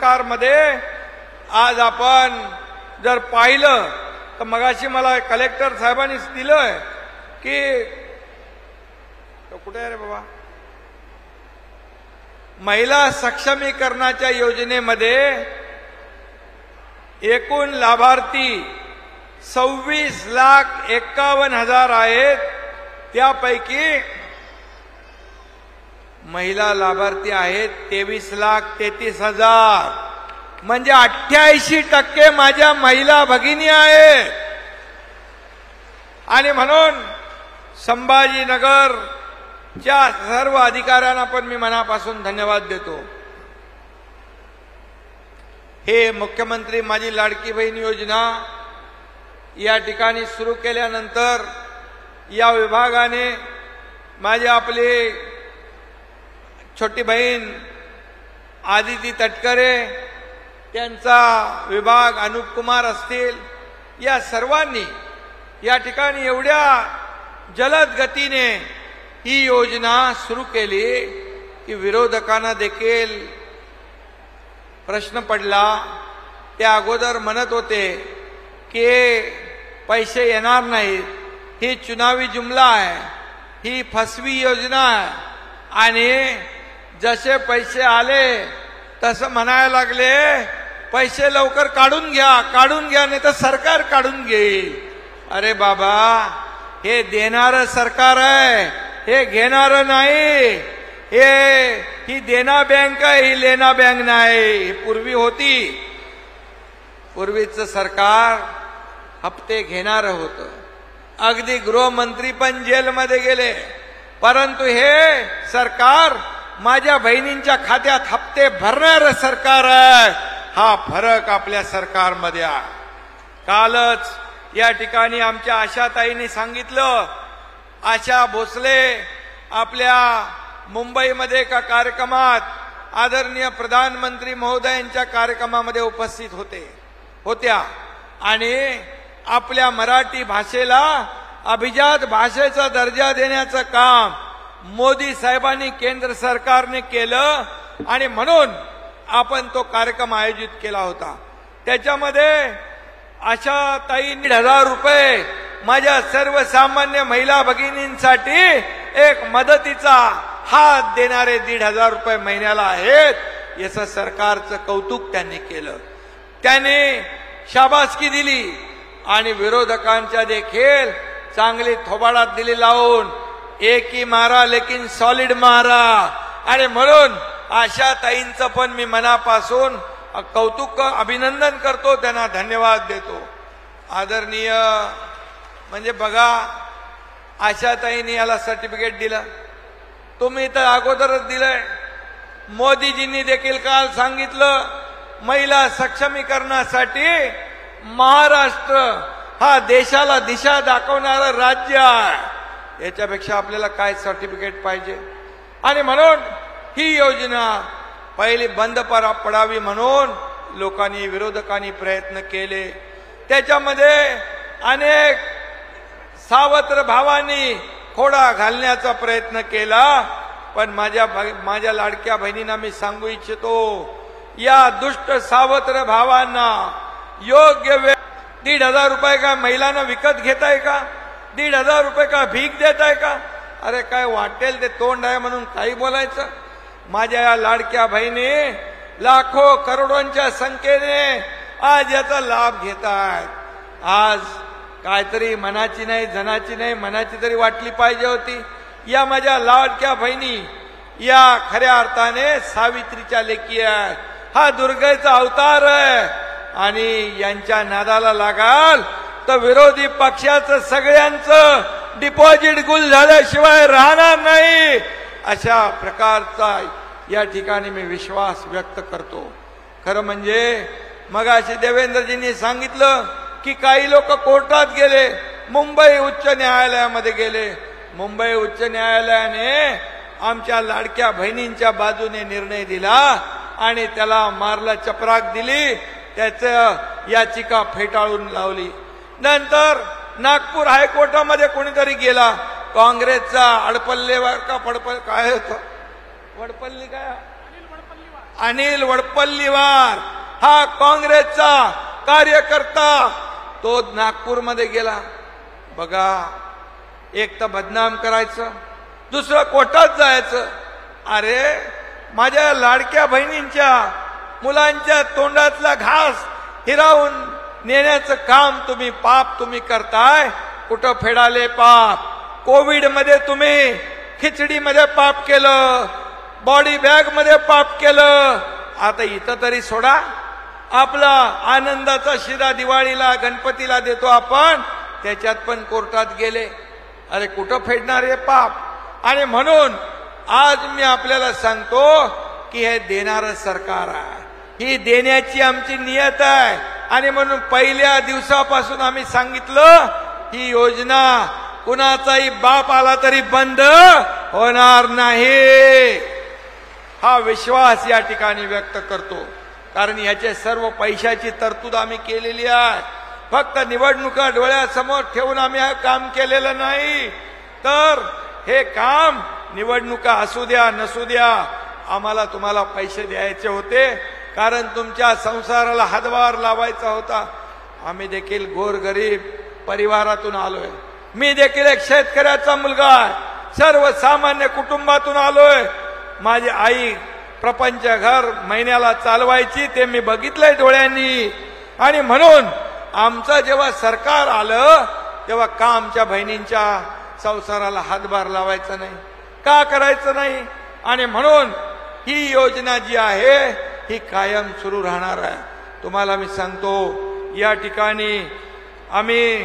सरकारमध्ये आज आपण जर पाहिलं तर मगाशी मला कलेक्टर साहेबांनी दिलंय की कुठे आहे रे बाबा, महिला सक्षमीकरणाच्या योजनेमध्ये एकूण लाभार्थी 26,51,000 आहेत. त्यापैकी महिला लाभार्थी आहेत 23,33,000. म्हणजे 88% माझ्या महिला भगिनी आहेत. आणि म्हणून संभाजीनगरच्या सर्व अधिकाऱ्यांना पण मी मनापासून धन्यवाद देतो. हे मुख्यमंत्री माझी लाडकी बहीण योजना या ठिकाणी सुरू केल्यानंतर या विभागाने माझी आपली छोटी बहीण आदिती तटकरे, त्यांचा विभाग अनुप कुमार असतील, या सर्वांनी या ठिकाणी एवढ्या जलद गतीने ही योजना सुरू केली की विरोधकांना देखील प्रश्न पडला. ते अगोदर म्हणत होते की पैसे येणार नाहीत, ही चुनावी जुमला आहे, ही फसवी योजना आहे. आणि जसे पैसे आले तसं म्हणायला लागले पैसे लवकर काढून घ्या नाही तर सरकार काढून घेईल. अरे बाबा, हे देणारं सरकार आहे, हे घेणारं नाही. ही देना बँक आहे, ही लेना बँक नाही. पूर्वी होती, पूर्वीचं सरकार हप्ते घेणारं होतं. अगदी गृहमंत्री पण जेलमध्ये गेले. परंतु हे सरकार माझ्या बहिणींच्या खात्यात हप्ते भरणारं सरकार आहे. हा फरक आपल्या सरकारमध्ये आहे. कालच या ठिकाणी आमच्या आशाताईंनी सांगितलं, आशा भोसले आपल्या मुंबईमध्ये एका कार्यक्रमात आदरणीय प्रधानमंत्री महोदयांच्या कार्यक्रमामध्ये उपस्थित होत्या आणि आपल्या मराठी भाषेला अभिजात भाषेचा दर्जा देण्याचं काम मोदी साहेबांनी केंद्र सरकारने केलं. आणि म्हणून आपण तो कार्यक्रम आयोजित केला होता. त्याच्यामध्ये आशाताई 1,500 रुपये माझ्या सर्वसामान्य महिला भगिनींसाठी एक मदतीचा हात देणारे 1,500 रुपये महिन्याला आहेत. याचं सरकारचं कौतुक त्यांनी केलं, त्यांनी शाबासकी दिली आणि विरोधकांच्या देखील चांगली थोबाडात दिली लावून, एक ही मारा लेकिन सॉलिड मारा. आणि म्हणून आशाताईंचं पण मी मनापासून कौतुक अभिनंदन करतो, त्यांना धन्यवाद देतो. आदरणीय म्हणजे बघा, आशाताईंनी याला सर्टिफिकेट दिलं, तुम्ही तर अगोदरच दिलंय. मोदीजींनी देखील काल सांगितलं महिला सक्षमीकरणासाठी महाराष्ट्र हा देशाला दिशा दाखवणारं राज्य आहे. याच्यापेक्षा आपल्याला काय सर्टिफिकेट पाहिजे. आणि म्हणून ही योजना पहिली बंद पडावी म्हणून लोकांनी, विरोधकांनी प्रयत्न केले. त्याच्यामध्ये अनेक सावत्र भावांनी खोडा घालण्याचा प्रयत्न केला. पण माझ्या लाडक्या बहिणींना मी सांगू इच्छितो, या दुष्ट सावत्र भावांना योग्य वेळ 1,500 रुपये का महिलांना विकत घेताय का? 1,500 रुपये का भीक देताय का? अरे काय वाटेल ते तोंड आहे म्हणून काही बोलायचं. माझ्या या लाडक्या बहिणी लाखो करोडोंच्या संख्येने आज याचा लाभ घेत आहेत. आज काहीतरी मनाची नाही, जनाची नाही, मनाची तरी वाटली पाहिजे होती. या माझ्या लाडक्या बहिणी या खऱ्या अर्थाने सावित्रीच्या लेकी आहेत. हा दुर्गेचा अवतार आहे. आणि यांच्या नादाला लागाल तर विरोधी पक्षाचं सगळ्यांचं डिपॉझिट गुल झाल्याशिवाय राहणार नाही. अशा प्रकारचा या ठिकाणी मी विश्वास व्यक्त करतो. खरं म्हणजे मगाशी देवेंद्रजींनी सांगितलं की काही लोक कोर्टात गेले, मुंबई उच्च न्यायालयामध्ये गेले. मुंबई उच्च न्यायालयाने आमच्या लाडक्या बहिणींच्या बाजूने निर्णय दिला आणि त्याला मारला चपराक दिली, त्याचं याचिका फेटाळून लावली. नंतर नागपूर हायकोर्टामध्ये कोणीतरी गेला, काँग्रेसचा अडपल्लेवर का काय होतं, वडपल्ली काय, अनिल वडपल्लीवार हा काँग्रेसचा कार्यकर्ता, तो नागपूरमध्ये गेला. बघा, एक तर बदनाम करायचं, दुसरं कोर्टात जायचं. अरे माझ्या लाडक्या बहिणींच्या मुलांच्या तोंडातला घास हिरावून नेण्याचं काम पाप तुम्ही करताय. कुठं फेडाले पाप? कोविड मध्ये तुम्ही खिचडीमध्ये पाप केलं, बॉडी बॅग मध्ये पाप केलं. आता इथं तरी सोडा. आपला आनंदाचा शिरा दिवाळीला गणपतीला देतो आपण, त्याच्यात पण कोर्टात गेले. अरे कुठं फेडणार हे पाप? आणि म्हणून आज मी आपल्याला सांगतो की हे देणारं सरकार आहे, ही देण्याची आमची नियत आहे. आणि म्हणून पहिल्या दिवसापासून आम्ही सांगितलं ही योजना कुणाचाही बाप आला तरी बंद होणार नाही, हा विश्वास या ठिकाणी व्यक्त करतो. कारण याचे सर्व पैशाची तरतूद आम्ही केलेली आहे. फक्त निवडणुका डोळ्यासमोर ठेवून आम्ही हे काम केलेलं नाही, तर हे काम निवडणुका असू द्या नसू द्या, आम्हाला तुम्हाला पैसे द्यायचे होते. कारण तुमच्या संसाराला हातभार लावायचा होता. आम्ही देखील गोरगरीब परिवारातून आलोय. मी देखील एक शेतकऱ्याचा मुलगा आहे, सर्वसामान्य कुटुंबातून आलोय. माझी आई प्रपंच घर महिन्याला चालवायची, ते मी बघितलंय डोळ्यांनी. आणि म्हणून आमचं जेव्हा सरकार आलं तेव्हा का आमच्या बहिणींच्या संसाराला हातभार लावायचा नाही, का करायचं नाही? आणि म्हणून ही योजना जी आहे ही कायम सुरू राहणार आहे. तुम्हाला मी सांगतो, या ठिकाणी आम्ही